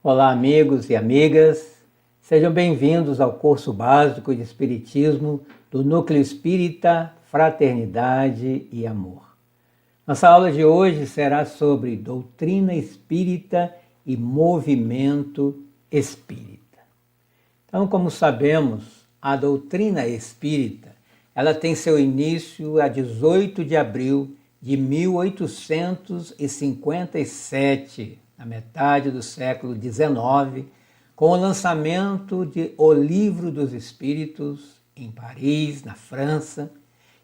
Olá, amigos e amigas, sejam bem-vindos ao curso básico de Espiritismo do Núcleo Espírita Fraternidade e Amor. Nossa aula de hoje será sobre doutrina espírita e movimento espírita. Então, como sabemos, a doutrina espírita ela tem seu início a 18 de abril de 1857, na metade do século XIX, com o lançamento de O Livro dos Espíritos, em Paris, na França,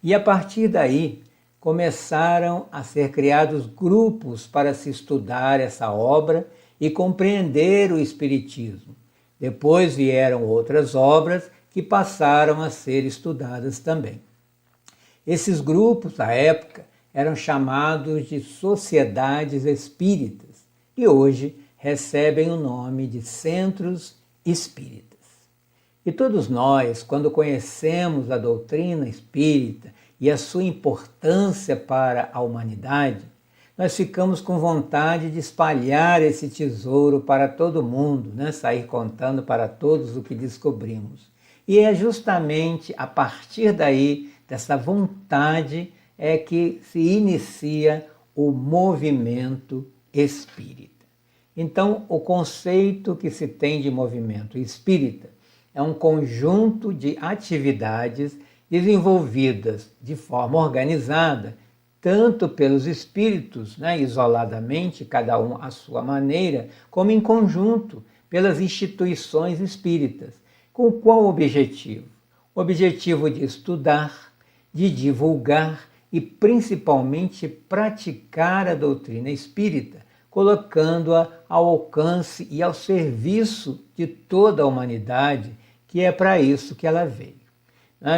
e a partir daí começaram a ser criados grupos para se estudar essa obra e compreender o Espiritismo. Depois vieram outras obras que passaram a ser estudadas também. Esses grupos, à época, eram chamados de sociedades espíritas e hoje recebem o nome de centros espíritas. E todos nós, quando conhecemos a doutrina espírita e a sua importância para a humanidade, nós ficamos com vontade de espalhar esse tesouro para todo mundo, sair contando para todos o que descobrimos. E é justamente a partir daí, dessa vontade, é que se inicia o movimento espírita. Então, o conceito que se tem de movimento espírita é um conjunto de atividades desenvolvidas de forma organizada, tanto pelos espíritos, isoladamente, cada um à sua maneira, como em conjunto pelas instituições espíritas. Com qual objetivo? O objetivo de estudar, de divulgar e principalmente praticar a doutrina espírita, colocando-a ao alcance e ao serviço de toda a humanidade, que é para isso que ela veio.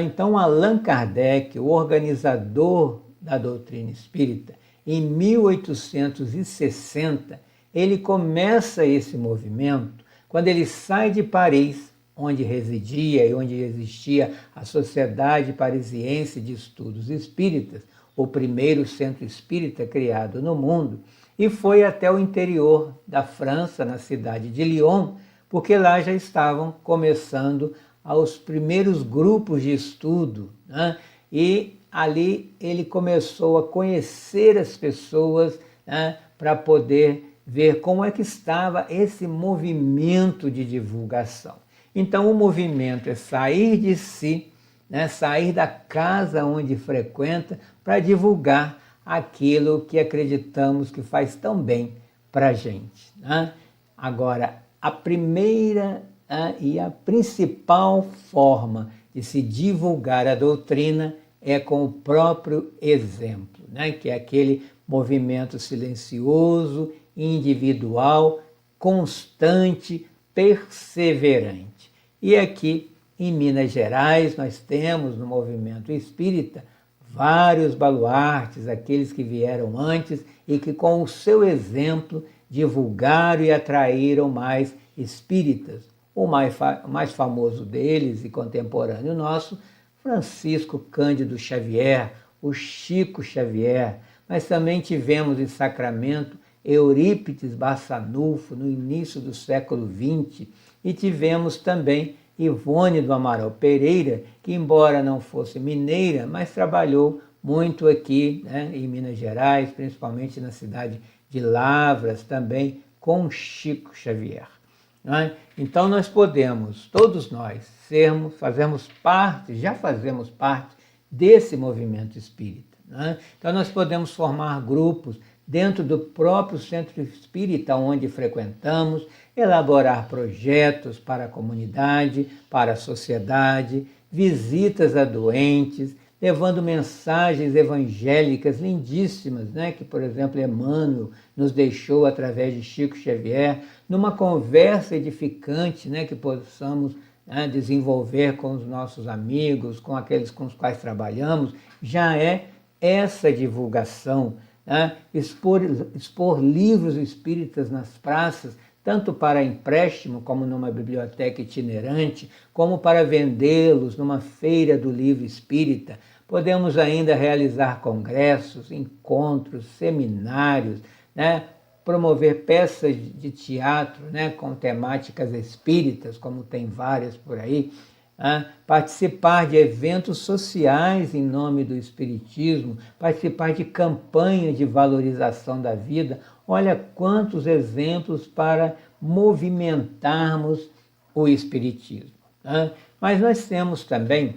Então, Allan Kardec, o organizador da doutrina espírita, em 1860, ele começa esse movimento quando ele sai de Paris, onde residia e onde existia a Sociedade Parisiense de Estudos Espíritas, o primeiro centro espírita criado no mundo, e foi até o interior da França, na cidade de Lyon, porque lá já estavam começando os primeiros grupos de estudo, e ali ele começou a conhecer as pessoas, para poder ver como é que estava esse movimento de divulgação. Então, o movimento é sair de si, sair da casa onde frequenta para divulgar aquilo que acreditamos que faz tão bem para a gente. Agora, a primeira e a principal forma de se divulgar a doutrina é com o próprio exemplo, que é aquele movimento silencioso, individual, constante, perseverante. E aqui em Minas Gerais nós temos no movimento espírita vários baluartes, aqueles que vieram antes e que com o seu exemplo divulgaram e atraíram mais espíritas. O mais famoso deles e contemporâneo nosso, Francisco Cândido Xavier, o Chico Xavier, mas também tivemos em Sacramento Eurípides Barçanufo no início do século XX e tivemos também Ivone do Amaral Pereira, que embora não fosse mineira, mas trabalhou muito aqui em Minas Gerais, principalmente na cidade de Lavras também, com Chico Xavier. Então nós podemos, todos nós, já fazemos parte desse movimento espírita. Então nós podemos formar grupos dentro do próprio centro espírita onde frequentamos, elaborar projetos para a comunidade, para a sociedade, visitas a doentes, levando mensagens evangélicas lindíssimas, que, por exemplo, Emmanuel nos deixou através de Chico Xavier, numa conversa edificante, que possamos desenvolver com os nossos amigos, com aqueles com os quais trabalhamos, já é essa divulgação. Expor livros espíritas nas praças, tanto para empréstimo, como numa biblioteca itinerante, como para vendê-los numa feira do livro espírita. Podemos ainda realizar congressos, encontros, seminários, promover peças de teatro, né, com temáticas espíritas, como tem várias por aí, participar de eventos sociais em nome do espiritismo, participar de campanhas de valorização da vida. Olha quantos exemplos para movimentarmos o espiritismo. Mas nós temos também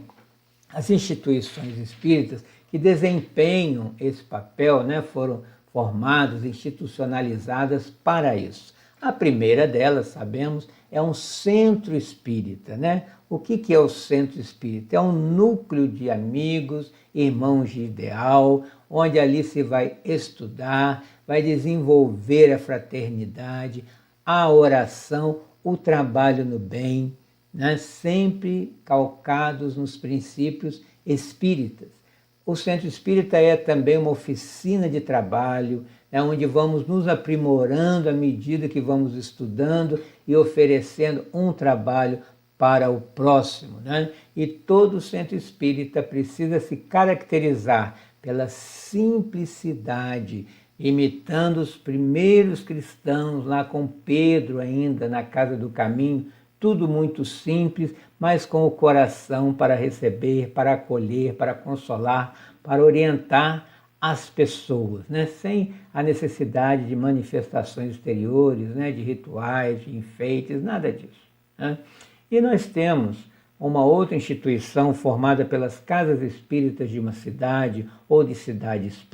as instituições espíritas que desempenham esse papel, né, foram formadas, institucionalizadas para isso. A primeira delas, sabemos, é um centro espírita, né? O que é o centro espírita? É um núcleo de amigos, irmãos de ideal, onde ali se vai estudar, vai desenvolver a fraternidade, a oração, o trabalho no bem, né? Sempre calcados nos princípios espíritas. O centro espírita é também uma oficina de trabalho, onde vamos nos aprimorando à medida que vamos estudando e oferecendo um trabalho para o próximo. Né? E todo centro espírita precisa se caracterizar pela simplicidade, imitando os primeiros cristãos lá com Pedro ainda na Casa do Caminho, tudo muito simples, mas com o coração para receber, para acolher, para consolar, para orientar as pessoas, né? Sem a necessidade de manifestações exteriores, né? De rituais, de enfeites, nada disso. Né? E nós temos uma outra instituição formada pelas casas espíritas de uma cidade ou de cidades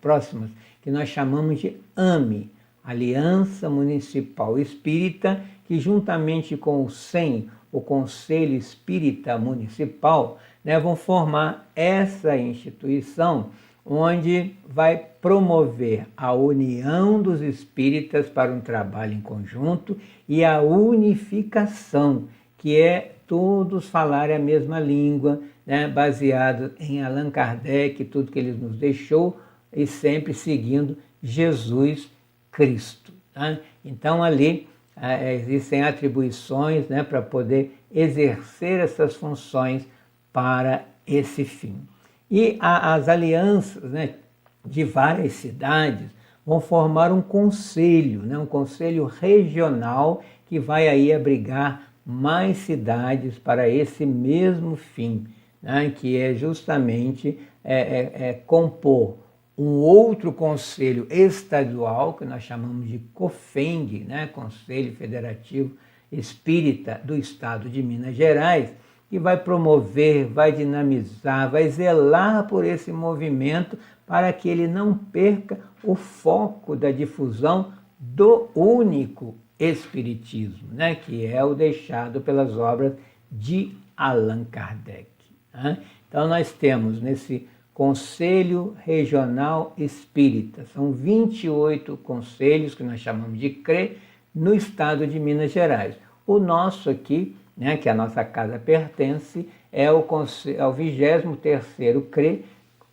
próximas, que nós chamamos de AME, Aliança Municipal Espírita, que juntamente com o SEM, o Conselho Espírita Municipal, né, vão formar essa instituição onde vai promover a união dos espíritas para um trabalho em conjunto e a unificação, que é todos falarem a mesma língua, né, baseado em Allan Kardec, tudo que ele nos deixou, e sempre seguindo Jesus Cristo. Tá? Então ali existem atribuições, né, para poder exercer essas funções para esse fim. E as alianças, né, de várias cidades vão formar um conselho, né, um conselho regional que vai aí abrigar mais cidades para esse mesmo fim, né, que é justamente compor um outro conselho estadual, que nós chamamos de COFENG, né, Conselho Federativo Espírita do Estado de Minas Gerais, que vai promover, vai dinamizar, vai zelar por esse movimento para que ele não perca o foco da difusão do único Espiritismo, né, que é o deixado pelas obras de Allan Kardec. Né? Então nós temos nesse Conselho Regional Espírita, são 28 conselhos que nós chamamos de CRE no estado de Minas Gerais. O nosso aqui, né, que a nossa casa pertence, é o 23º CRE,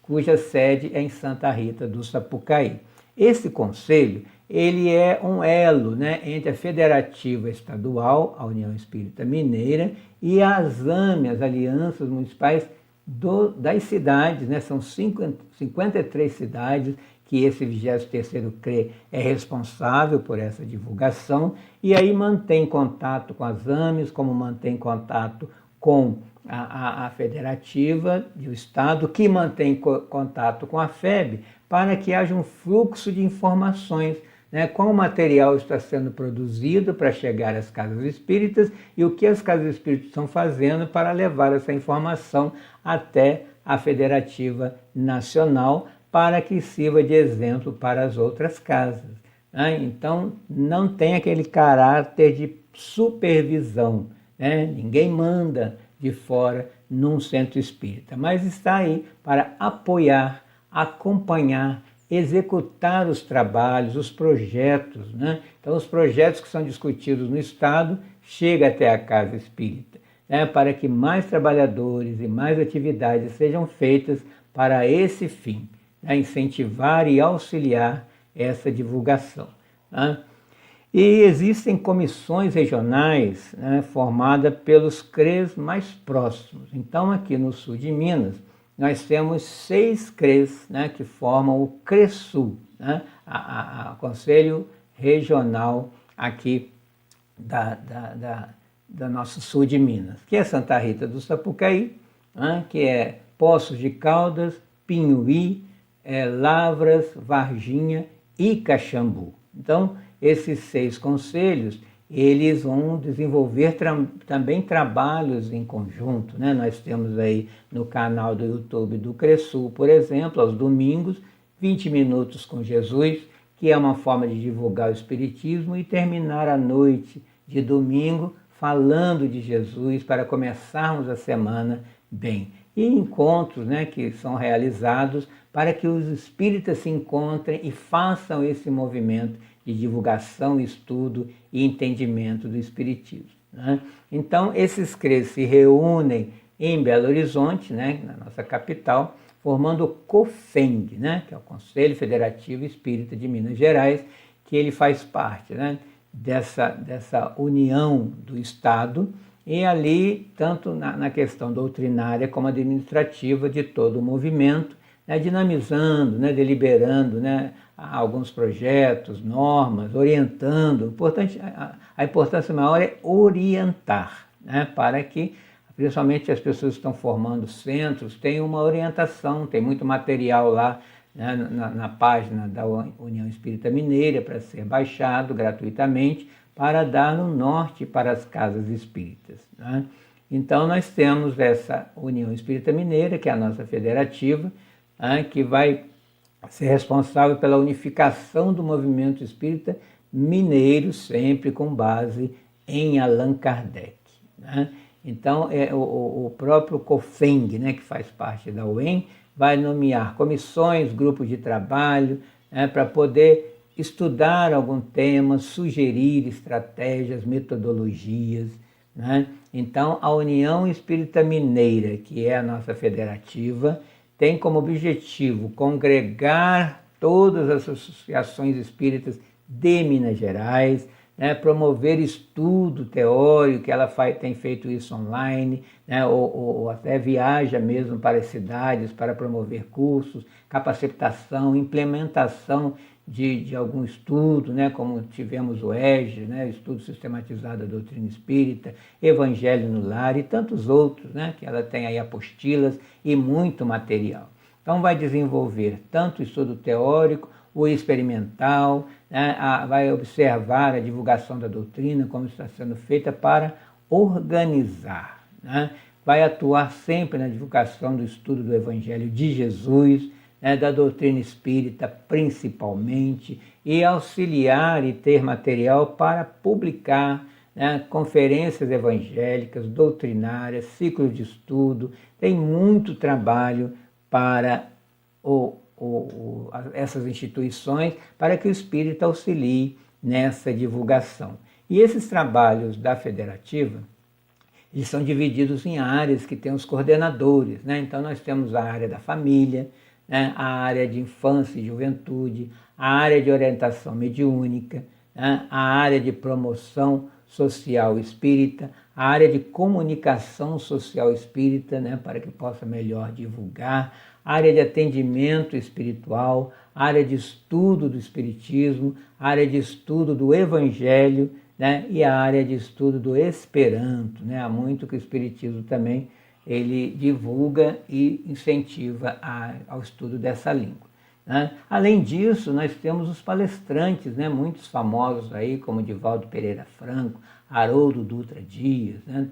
cuja sede é em Santa Rita do Sapucaí. Esse conselho, ele é um elo, né, entre a Federativa Estadual, a União Espírita Mineira, e as AME, as Alianças Municipais das cidades, né, são 53 cidades que esse 23º CRE é responsável por essa divulgação, e aí mantém contato com as AMES, como mantém contato com a Federativa do Estado, que mantém contato com a FEB, para que haja um fluxo de informações, né, qual material está sendo produzido para chegar às casas espíritas e o que as casas espíritas estão fazendo para levar essa informação até a Federativa Nacional, para que sirva de exemplo para as outras casas. Né? Então, não tem aquele caráter de supervisão, né? Ninguém manda de fora num centro espírita, mas está aí para apoiar, acompanhar, executar os trabalhos, os projetos. Né? Então, os projetos que são discutidos no Estado chegam até a Casa Espírita, né? Para que mais trabalhadores e mais atividades sejam feitas para esse fim, né? Incentivar e auxiliar essa divulgação. Né? E existem comissões regionais, né, formadas pelos CREs mais próximos. Então, aqui no sul de Minas, nós temos 6 CREs, né, que formam o CRESUL, né, o Conselho regional aqui do nosso sul de Minas, que é Santa Rita do Sapucaí, né, que é Poços de Caldas, Pinhuí, Lavras, Varginha e Caxambu. Então, esses 6 conselhos, eles vão desenvolver também trabalhos em conjunto, né? Nós temos aí no canal do YouTube do Cresul, por exemplo, aos domingos, 20 minutos com Jesus, que é uma forma de divulgar o Espiritismo, e terminar a noite de domingo falando de Jesus para começarmos a semana bem. E encontros, né, que são realizados para que os espíritas se encontrem e façam esse movimento de divulgação, estudo e entendimento do Espiritismo, né? Então, esses CREs se reúnem em Belo Horizonte, né, na nossa capital, formando o COFENG, né, que é o Conselho Federativo Espírita de Minas Gerais, que ele faz parte, né, dessa união do Estado, e ali, tanto na questão doutrinária como administrativa de todo o movimento, né, dinamizando, né, deliberando, né, alguns projetos, normas, orientando. A importância maior é orientar, né, para que, principalmente as pessoas que estão formando centros, tenham uma orientação. Tem muito material lá, né, na página da União Espírita Mineira para ser baixado gratuitamente, para dar no norte para as casas espíritas, né? Então, nós temos essa União Espírita Mineira, que é a nossa federativa, né, que vai ser responsável pela unificação do movimento espírita mineiro, sempre com base em Allan Kardec, né? Então, o próprio COFENG, né, que faz parte da UEM, vai nomear comissões, grupos de trabalho, né, para poder estudar algum tema, sugerir estratégias, metodologias, né? Então, a União Espírita Mineira, que é a nossa federativa, tem como objetivo congregar todas as associações espíritas de Minas Gerais, né, promover estudo teórico, que ela tem feito isso online, né, ou até viaja mesmo para as cidades para promover cursos, capacitação, implementação de algum estudo, né, como tivemos o EGE, né, Estudo Sistematizado da Doutrina Espírita, Evangelho no Lar e tantos outros, né, que ela tem aí apostilas e muito material. Então vai desenvolver tanto o estudo teórico, o experimental, né, vai observar a divulgação da doutrina, como está sendo feita para organizar, né? Vai atuar sempre na divulgação do estudo do Evangelho de Jesus, né, da doutrina espírita principalmente, e auxiliar e ter material para publicar, né, conferências evangélicas, doutrinárias, ciclos de estudo. Tem muito trabalho para essas instituições para que o espírito auxilie nessa divulgação. E esses trabalhos da federativa, eles são divididos em áreas que têm os coordenadores, né? Então nós temos a área da família, né? A área de infância e juventude, a área de orientação mediúnica, né? A área de promoção social espírita, a área de comunicação social espírita, né? Para que possa melhor divulgar, a área de atendimento espiritual, a área de estudo do espiritismo, a área de estudo do evangelho, né, e a área de estudo do Esperanto, né? Há muito que o espiritismo também ele divulga e incentiva ao estudo dessa língua, né? Além disso, nós temos os palestrantes, né, muitos famosos aí, como Divaldo Pereira Franco, Haroldo Dutra Dias, né?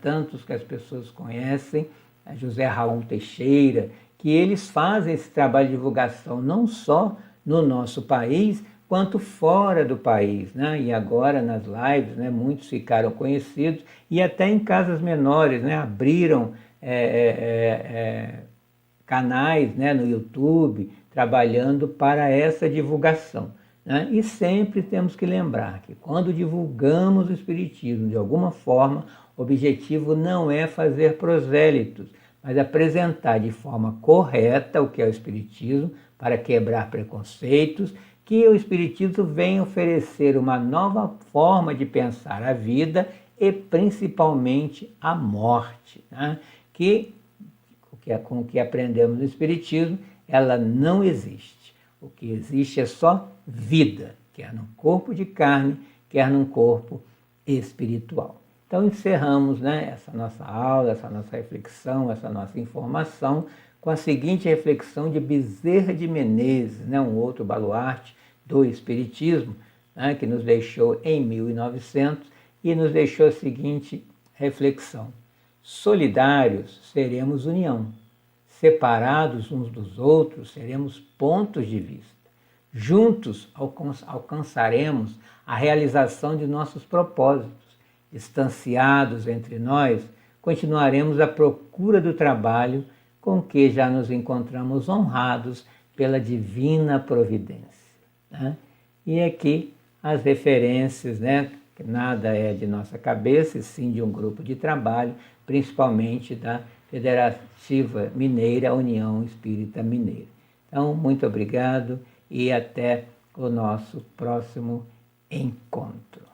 Tantos que as pessoas conhecem, José Raul Teixeira, que eles fazem esse trabalho de divulgação não só no nosso país, quanto fora do país, né? E agora nas lives, né, muitos ficaram conhecidos, e até em casas menores, né, abriram canais, né, no YouTube, trabalhando para essa divulgação, né? E sempre temos que lembrar que quando divulgamos o Espiritismo, de alguma forma, o objetivo não é fazer prosélitos, mas apresentar de forma correta o que é o Espiritismo, para quebrar preconceitos, que o Espiritismo vem oferecer uma nova forma de pensar a vida e principalmente a morte, né? Com o que aprendemos no Espiritismo, ela não existe. O que existe é só vida. quer no corpo de carne, quer num corpo espiritual. Então encerramos, né, essa nossa aula, essa nossa reflexão, essa nossa informação com a seguinte reflexão de Bezerra de Menezes, né, um outro baluarte do Espiritismo, né, que nos deixou em 1900 e nos deixou a seguinte reflexão: solidários seremos união, separados uns dos outros seremos pontos de vista. Juntos alcançaremos a realização de nossos propósitos. Distanciados entre nós, continuaremos à procura do trabalho com que já nos encontramos honrados pela divina providência. Né? E aqui as referências, né? Que nada é de nossa cabeça, e sim de um grupo de trabalho, principalmente da Federativa Mineira, União Espírita Mineira. Então, muito obrigado e até o nosso próximo encontro.